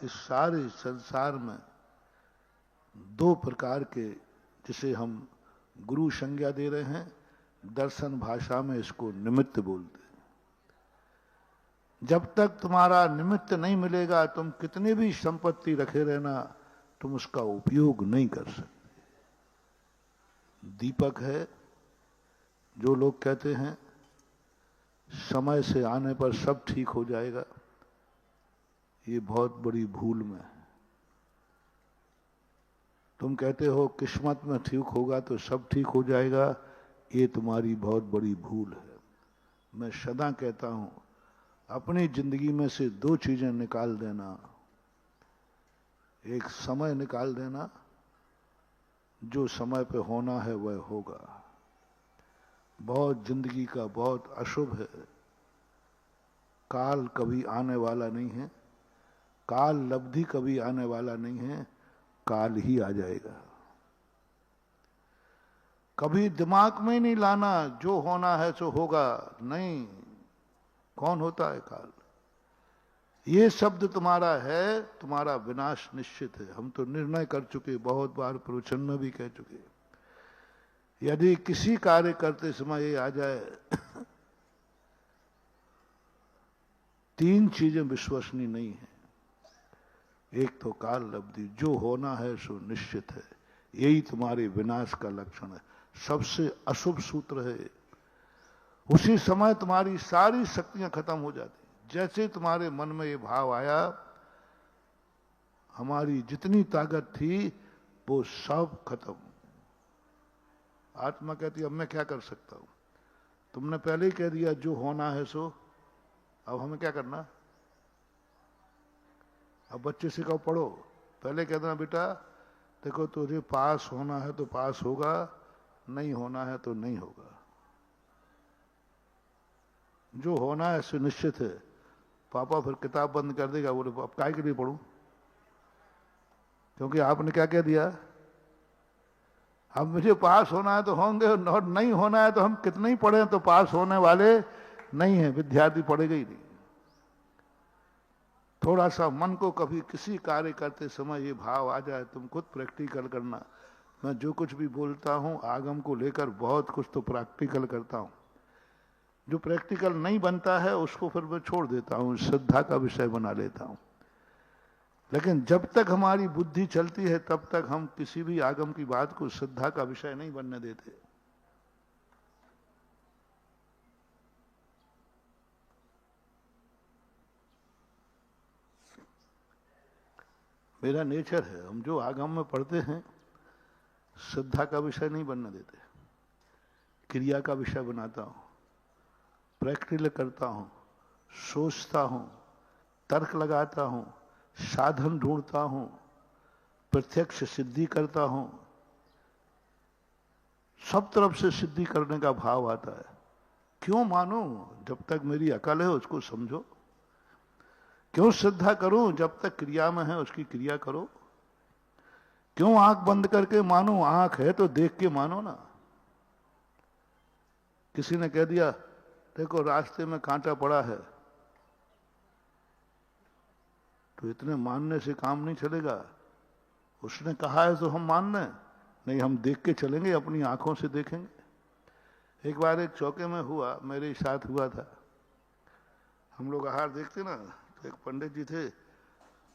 इस सारे संसार में दो प्रकार के, जिसे हम गुरु संज्ञा दे रहे हैं, दर्शन भाषा में इसको निमित्त बोलते हैं। जब तक तुम्हारा निमित्त नहीं मिलेगा, तुम कितनी भी संपत्ति रखे रहना, तुम उसका उपयोग नहीं कर सकते। दीपक है, जो लोग कहते हैं समय से आने पर सब ठीक हो जाएगा, ये बहुत बड़ी भूल में है। तुम कहते हो किस्मत में ठीक होगा तो सब ठीक हो जाएगा, ये तुम्हारी बहुत बड़ी भूल है। मैं सदा कहता हूं, अपनी जिंदगी में से दो चीजें निकाल देना। एक समय निकाल देना, जो समय पे होना है वह होगा। बहुत जिंदगी का बहुत अशुभ है, काल कभी आने वाला नहीं है, काल लब्धि कभी आने वाला नहीं है, काल ही आ जाएगा। कभी दिमाग में नहीं लाना जो होना है सो होगा, नहीं। कौन होता है काल? ये शब्द तुम्हारा है, तुम्हारा विनाश निश्चित है। हम तो निर्णय कर चुके, बहुत बार प्रवचन में भी कह चुके। यदि किसी कार्य करते समय ये आ जाए, तीन चीजें विश्वसनीय नहीं है। एक तो काल लब्धि, जो होना है सो निश्चित है, यही तुम्हारे विनाश का लक्षण है, सबसे अशुभ सूत्र है। उसी समय तुम्हारी सारी शक्तियां खत्म हो जाती। जैसे तुम्हारे मन में ये भाव आया, हमारी जितनी ताकत थी वो सब खत्म। आत्मा कहती अब मैं क्या कर सकता हूं? तुमने पहले ही कह दिया जो होना है सो, अब हमें क्या करना? अब बच्चे से कहो पढ़ो, पहले कह देना बेटा देखो तुझे पास होना है तो पास होगा, नहीं होना है तो नहीं होगा। जो होना है सुनिश्चित है। पापा फिर किताब बंद कर देगा, बोले अब काय के लिए पढ़ूं? क्योंकि आपने क्या कह दिया, अब मुझे पास होना है तो होंगे और नहीं होना है तो हम कितने ही पढ़े तो पास होने वाले नहीं है, विद्यार्थी पढ़ेगा ही नहीं। थोड़ा सा मन को कभी किसी कार्य करते समय ये भाव आ जाए, तुम खुद प्रैक्टिकल करना। मैं जो कुछ भी बोलता हूं आगम को लेकर बहुत कुछ तो प्रैक्टिकल करता हूं। जो प्रैक्टिकल नहीं बनता है उसको फिर मैं छोड़ देता हूं, श्रद्धा का विषय बना लेता हूं। लेकिन जब तक हमारी बुद्धि चलती है तब तक हम किसी भी आगम की बात को श्रद्धा का विषय नहीं बनने देते। मेरा नेचर है, हम जो आगम में पढ़ते हैं श्रद्धा का विषय नहीं बनने देते, क्रिया का विषय बनाता हूं, प्रैक्टिकल करता हूं, सोचता हूं, तर्क लगाता हूं, साधन ढूंढता हूं, प्रत्यक्ष सिद्धि करता हूं। सब तरफ से सिद्धि करने का भाव आता है। क्यों मानो? जब तक मेरी अकल है उसको समझो। क्यों श्रद्धा करूं? जब तक क्रिया में है उसकी क्रिया करो। क्यों आंख बंद करके मानो? आंख है तो देख के मानो ना। किसी ने कह दिया देखो रास्ते में कांटा पड़ा है, तो इतने मानने से काम नहीं चलेगा। उसने कहा है तो हम मानना है? नहीं, हम देख के चलेंगे, अपनी आंखों से देखेंगे। एक बार एक चौके में हुआ, मेरे साथ हुआ था। हम लोग आहार देखते ना, तो एक पंडित जी थे,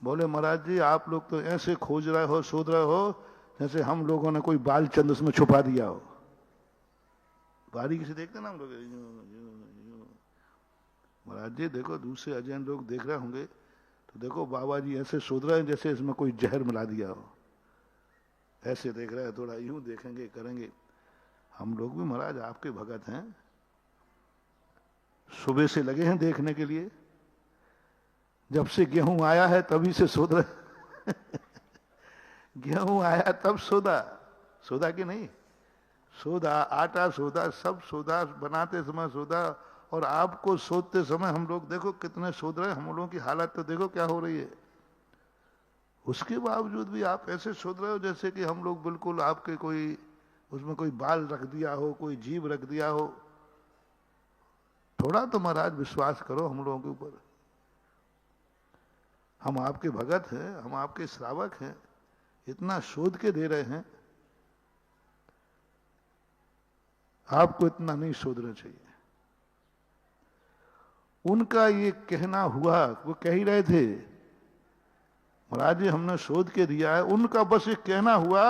बोले महाराज जी आप लोग तो ऐसे खोज रहे हो, शोध रहे हो जैसे हम लोगों ने कोई बाल चंद उसमें छुपा दिया हो। बारीकी से देखते ना हम लोग। महाराज जी देखो दूसरे अजैन लोग देख रहे होंगे तो देखो बाबा जी ऐसे शोध रहे हैं जैसे इसमें कोई जहर मिला दिया हो। ऐसे देख रहे हैं, थोड़ा यूं देखेंगे करेंगे। हम लोग भी महाराज आपके भगत हैं, सुबह से लगे हैं देखने के लिए। जब से गेहूं आया है तभी से शोध रहे। गेहूं आया तब सोदा, सोदा कि नहीं? सोदा, आटा सोदा, सब सोदा, बनाते समय सोदा। और आपको सोचते समय हम लोग देखो कितने शोध रहे हैं। हम लोगों की हालत तो देखो क्या हो रही है। उसके बावजूद भी आप ऐसे शोध रहे हो जैसे कि हम लोग बिल्कुल आपके कोई उसमें कोई बाल रख दिया हो, कोई जीव रख दिया हो। थोड़ा तो महाराज विश्वास करो हम लोगों के ऊपर। हम आपके भगत हैं, हम आपके श्रावक हैं, इतना शोध के दे रहे हैं, आपको इतना नहीं शोधना चाहिए। उनका ये कहना हुआ, वो कह ही रहे थे महाराज जी हमने शोध के दिया है, उनका बस एक कहना हुआ,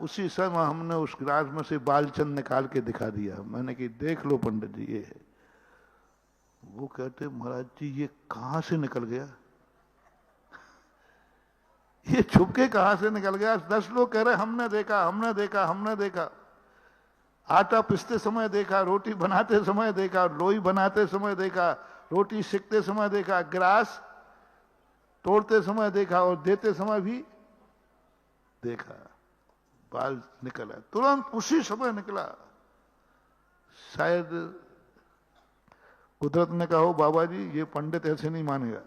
उसी समय हमने उस गिलास में से बालचंद निकाल के दिखा दिया। मैंने कि देख लो पंडित जी ये है। वो कहते महाराज जी ये कहां से निकल गया, ये छुपके कहां से निकल गया। 10 लोग कह रहे हमने देखा, हमने देखा, हमने देखा, आटा पिसते समय देखा, रोटी बनाते समय देखा, लोई बनाते समय देखा, रोटी सेकते समय देखा, गिलास तोड़ते समय देखा और देते समय भी देखा। बाल निकला, तुरंत उसी समय निकला। शायद कुदरत ने कहा हो बाबा जी ये पंडित ऐसे नहीं मानेगा,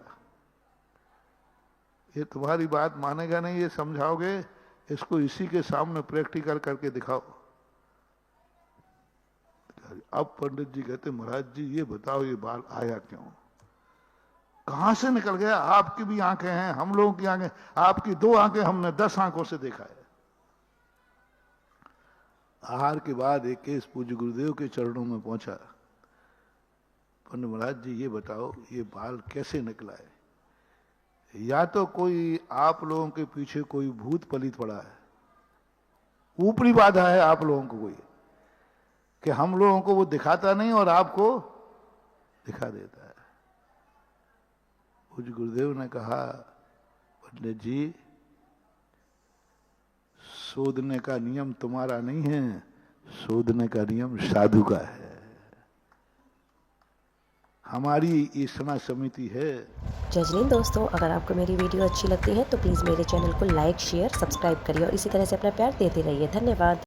ये तुम्हारी बात मानेगा नहीं, ये समझाओगे इसको इसी के सामने प्रैक्टिकल करके दिखाओ। अब पंडित जी कहते महाराज जी ये बताओ ये बाल आया क्यों, कहां से निकल गया। आपकी भी आंखें हैं, हम लोगों की आंखें, आपकी 2 आंखें, हमने 10 आंखों से देखा है। आहार के बाद एक केस पूज्य गुरुदेव के चरणों में पहुंचा। पंडित महाराज जी ये बताओ ये बाल कैसे निकला है। या तो कोई आप लोगों के पीछे कोई भूत पलित पड़ा है, ऊपरी बाधा है आप लोगों को कोई, कि हम लोगों को वो दिखाता नहीं और आपको दिखा देता है। पूज्य गुरुदेव ने कहा पंडित जी शोधने का नियम तुम्हारा नहीं है, शोधने का नियम साधु का है। हमारी ईसना समिति है। जय हिंद दोस्तों, अगर आपको मेरी वीडियो अच्छी लगती है तो प्लीज़ मेरे चैनल को लाइक, शेयर, सब्सक्राइब करिए और इसी तरह से अपना प्यार देते रहिए। धन्यवाद।